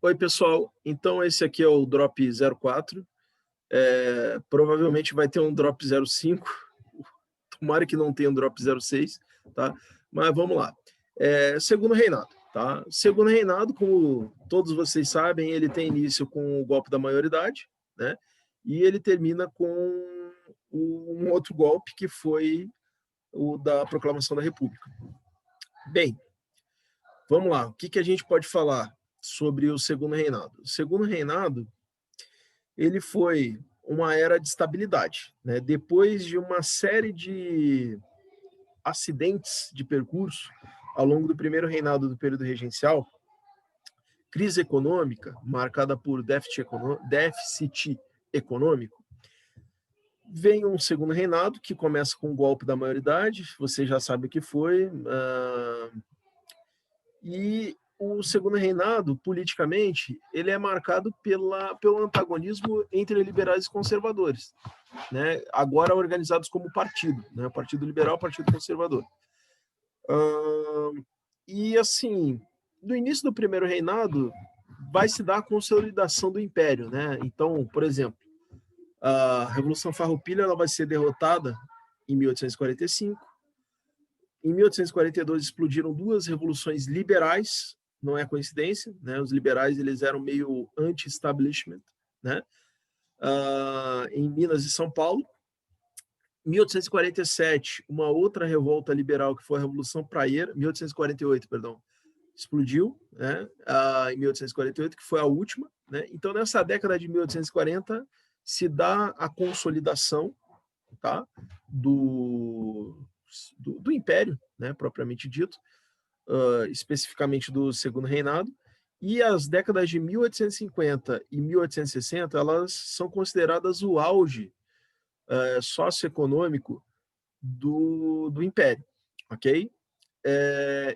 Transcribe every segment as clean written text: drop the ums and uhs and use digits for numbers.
Oi, pessoal. Então, esse aqui é o Drop 04. Provavelmente vai ter um Drop 05. Tomara que não tenha um Drop 06, tá? Mas vamos lá. Segundo reinado, tá? Segundo reinado, como todos vocês sabem, ele tem início com o golpe da maioridade, né? E ele termina com um outro golpe, que foi o da proclamação da República. Bem, vamos lá. O que a gente pode falar sobre o segundo reinado? O segundo reinado, ele foi uma era de estabilidade, né? Depois de uma série de acidentes de percurso ao longo do primeiro reinado do período regencial, crise econômica marcada por déficit econômico, vem um segundo reinado que começa com o golpe da maioridade, você já sabe o que foi, e o segundo reinado, politicamente, ele é marcado pelo antagonismo entre liberais e conservadores, né? Agora organizados como partido, né? Partido Liberal, Partido Conservador. E, assim, no início do primeiro reinado, vai se dar a consolidação do império, né? Então, por exemplo, a Revolução Farroupilha ela vai ser derrotada em 1845. Em 1842 explodiram duas revoluções liberais, não é coincidência, né? Os liberais eles eram meio anti-establishment, né? Em Minas e São Paulo. Em 1847, uma outra revolta liberal que foi a Revolução Praieira, 1848, perdão, explodiu, né? Em 1848, que foi a última, né? Então nessa década de 1840 se dá a consolidação, tá? do Império, né, propriamente dito, especificamente do Segundo Reinado, e as décadas de 1850 e 1860 elas são consideradas o auge socioeconômico do Império, ok?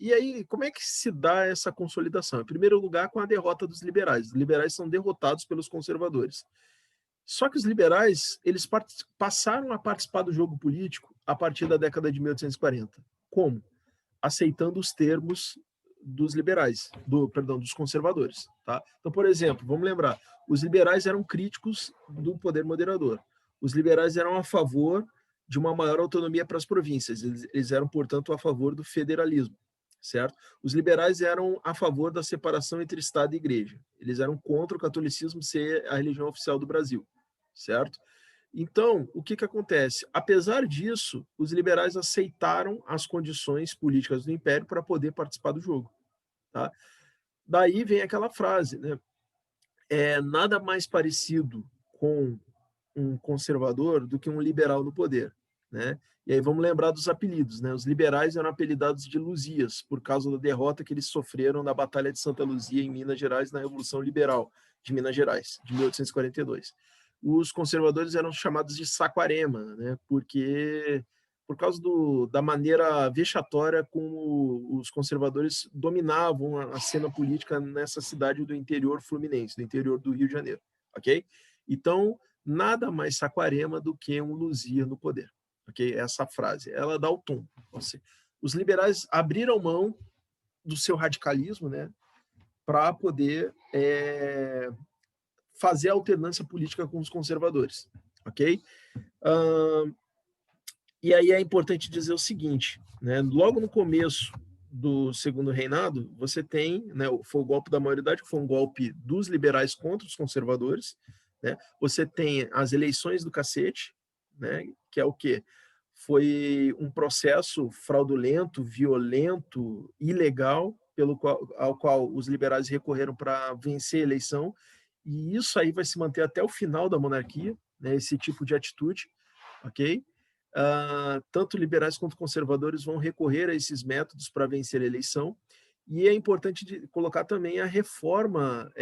E aí, como é que se dá essa consolidação? Em primeiro lugar, com a derrota dos liberais. Os liberais são derrotados pelos conservadores. Só que os liberais eles passaram a participar do jogo político a partir da década de 1840. Como? Aceitando os termos dos liberais, dos conservadores. Tá? Então, por exemplo, vamos lembrar, os liberais eram críticos do poder moderador. Os liberais eram a favor de uma maior autonomia para as províncias. Eles eram, portanto, a favor do federalismo, certo? Os liberais eram a favor da separação entre Estado e Igreja. Eles eram contra o catolicismo ser a religião oficial do Brasil, certo? Então, o que acontece? Apesar disso, os liberais aceitaram as condições políticas do Império para poder participar do jogo. Tá? Daí vem aquela frase, né? Nada mais parecido com um conservador do que um liberal no poder. Né? E aí vamos lembrar dos apelidos. Né? Os liberais eram apelidados de Luzias, por causa da derrota que eles sofreram na Batalha de Santa Luzia, em Minas Gerais, na Revolução Liberal de Minas Gerais, de 1842. Os conservadores eram chamados de Saquarema, né? Porque por causa da maneira vexatória como os conservadores dominavam a cena política nessa cidade do interior fluminense, do interior do Rio de Janeiro, ok? Então, nada mais Saquarema do que um Luzia no poder, ok? Essa frase, ela dá o tom. Os liberais abriram mão do seu radicalismo, né, para poder fazer a alternância política com os conservadores, ok? E aí é importante dizer o seguinte, né, logo no começo do segundo reinado, você tem, né, foi o golpe da maioridade, que foi um golpe dos liberais contra os conservadores, né? Você tem as eleições do cacete, né, que é o quê? Foi um processo fraudulento, violento, ilegal, ao qual os liberais recorreram para vencer a eleição, e isso aí vai se manter até o final da monarquia, né, esse tipo de atitude, ok? Tanto liberais quanto conservadores vão recorrer a esses métodos para vencer a eleição, e é importante colocar também a reforma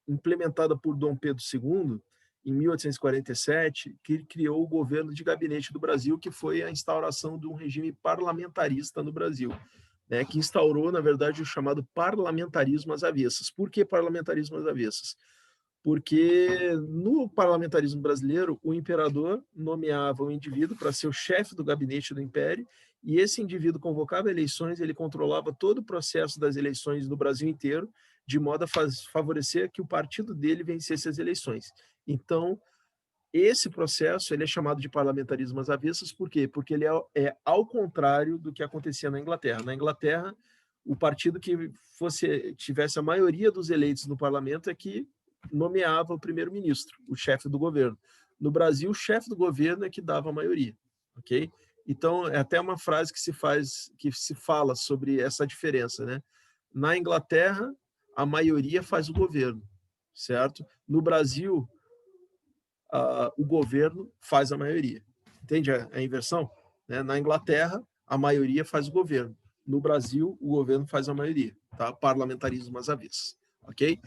implementada por Dom Pedro II, em 1847, que criou o governo de gabinete do Brasil, que foi a instauração de um regime parlamentarista no Brasil, né, que instaurou, na verdade, o chamado parlamentarismo às avessas. Por que parlamentarismo às avessas? Porque no parlamentarismo brasileiro, o imperador nomeava um indivíduo para ser o chefe do gabinete do império, e esse indivíduo convocava eleições, ele controlava todo o processo das eleições no Brasil inteiro, de modo a favorecer que o partido dele vencesse as eleições. Então, esse processo ele é chamado de parlamentarismo às avessas, por quê? Porque ele é ao contrário do que acontecia na Inglaterra. Na Inglaterra, o partido que tivesse a maioria dos eleitos no parlamento é que nomeava o primeiro-ministro, o chefe do governo. No Brasil, o chefe do governo é que dava a maioria, ok? Então, é até uma frase que se fala sobre essa diferença, né? Na Inglaterra, a maioria faz o governo, certo? No Brasil, o governo faz a maioria. Entende a inversão? Né? Na Inglaterra, a maioria faz o governo. No Brasil, o governo faz a maioria. Tá? Parlamentarismo às avessas. Ok?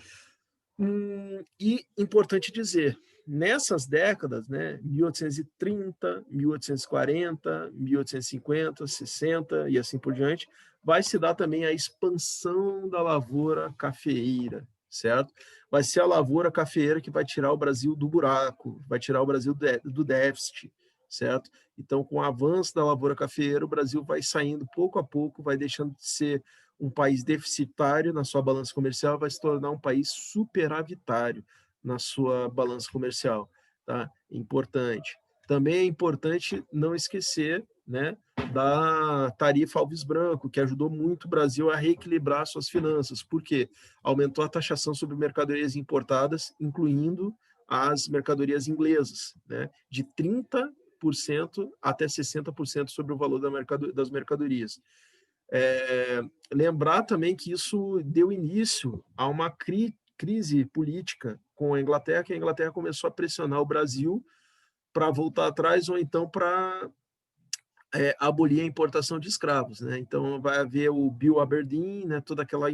E importante dizer, nessas décadas, né, 1830, 1840, 1850, 60 e assim por diante, vai se dar também a expansão da lavoura cafeeira, certo? Vai ser a lavoura cafeeira que vai tirar o Brasil do buraco, vai tirar o Brasil do déficit, certo? Então, com o avanço da lavoura cafeeira, o Brasil vai saindo pouco a pouco, vai deixando de ser um país deficitário na sua balança comercial, vai se tornar um país superavitário na sua balança comercial. Tá? Importante. Também é importante não esquecer, né, da tarifa Alves Branco, que ajudou muito o Brasil a reequilibrar suas finanças. Por quê? Aumentou a taxação sobre mercadorias importadas, incluindo as mercadorias inglesas, né, de 30% até 60% sobre o valor das mercadorias. Lembrar também que isso deu início a uma crise política com a Inglaterra, que a Inglaterra começou a pressionar o Brasil para voltar atrás ou então para abolir a importação de escravos. Né? Então, vai haver o Bill Aberdeen, né? Toda aquela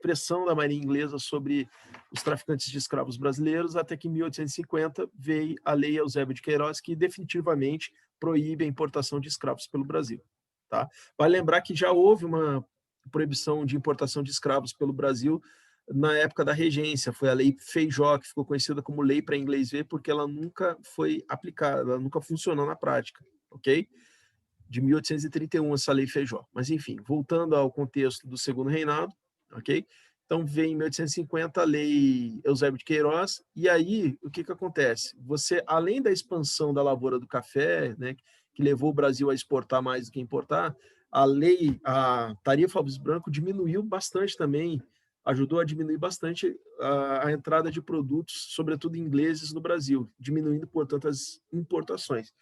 pressão da marinha inglesa sobre os traficantes de escravos brasileiros, até que em 1850 veio a Lei Eusébio de Queiroz, que definitivamente proíbe a importação de escravos pelo Brasil. Tá? Vale lembrar que já houve uma proibição de importação de escravos pelo Brasil na época da regência, foi a Lei Feijó, que ficou conhecida como Lei para Inglês Ver, porque ela nunca foi aplicada, ela nunca funcionou na prática, ok? De 1831, essa Lei Feijó. Mas, enfim, voltando ao contexto do Segundo Reinado, ok? Então, vem em 1850 a Lei Eusébio de Queiroz, e aí, o que acontece? Você, além da expansão da lavoura do café, né, que levou o Brasil a exportar mais do que importar, a tarifa Alves Branco diminuiu bastante também, ajudou a diminuir bastante a entrada de produtos, sobretudo ingleses, no Brasil, diminuindo, portanto, as importações.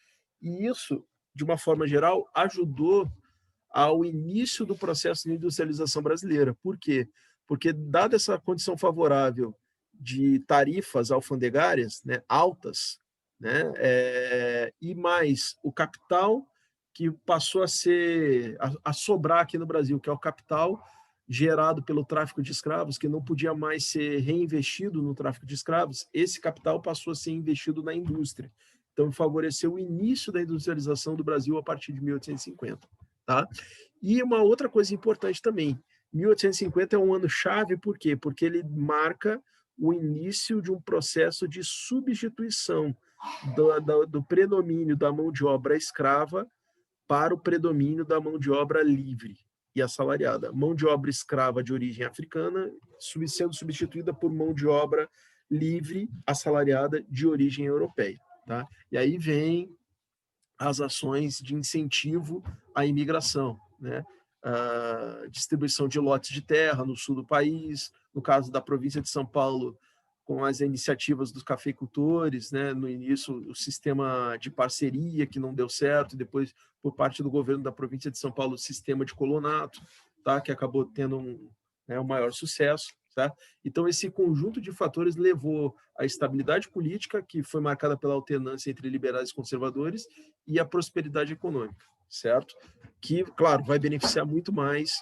E isso, de uma forma geral, ajudou ao início do processo de industrialização brasileira. Por quê? Porque, dada essa condição favorável de tarifas alfandegárias, né, altas, né, e mais o capital que passou a sobrar aqui no Brasil, que é o capital gerado pelo tráfico de escravos, que não podia mais ser reinvestido no tráfico de escravos, esse capital passou a ser investido na indústria. Então, favoreceu o início da industrialização do Brasil a partir de 1850. Tá? E uma outra coisa importante também, 1850 é um ano chave, por quê? Porque ele marca o início de um processo de substituição do predomínio da mão de obra escrava para o predomínio da mão de obra livre e assalariada. Mão de obra escrava de origem africana sendo substituída por mão de obra livre, assalariada de origem europeia. Tá? E aí vem as ações de incentivo à imigração, né? A distribuição de lotes de terra no sul do país, no caso da província de São Paulo, com as iniciativas dos cafeicultores, né? No início, o sistema de parceria que não deu certo, depois, por parte do governo da província de São Paulo, o sistema de colonato, tá? Que acabou tendo um maior sucesso. Tá? Então, esse conjunto de fatores levou à estabilidade política, que foi marcada pela alternância entre liberais e conservadores, e a prosperidade econômica, certo? Que, claro, vai beneficiar muito mais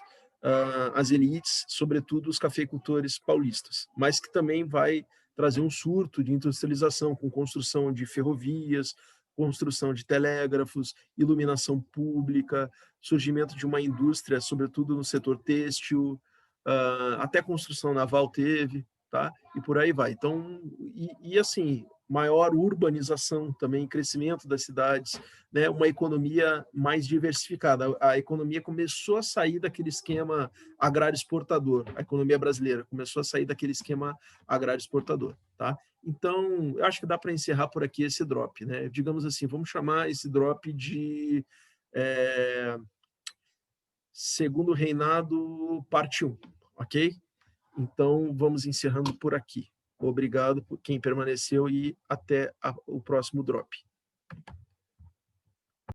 as elites, sobretudo os cafeicultores paulistas, mas que também vai trazer um surto de industrialização com construção de ferrovias, construção de telégrafos, iluminação pública, surgimento de uma indústria, sobretudo no setor têxtil, até construção naval teve, tá? E por aí vai. Então, assim, maior urbanização também, crescimento das cidades, né, uma economia mais diversificada. A economia começou a sair daquele esquema agrário exportador, a economia brasileira começou a sair daquele esquema agrário exportador, tá? Então, eu acho que dá para encerrar por aqui esse drop, né? Digamos assim, vamos chamar esse drop de Segundo Reinado, parte 1, ok? Então, vamos encerrando por aqui. Obrigado por quem permaneceu e até o próximo drop.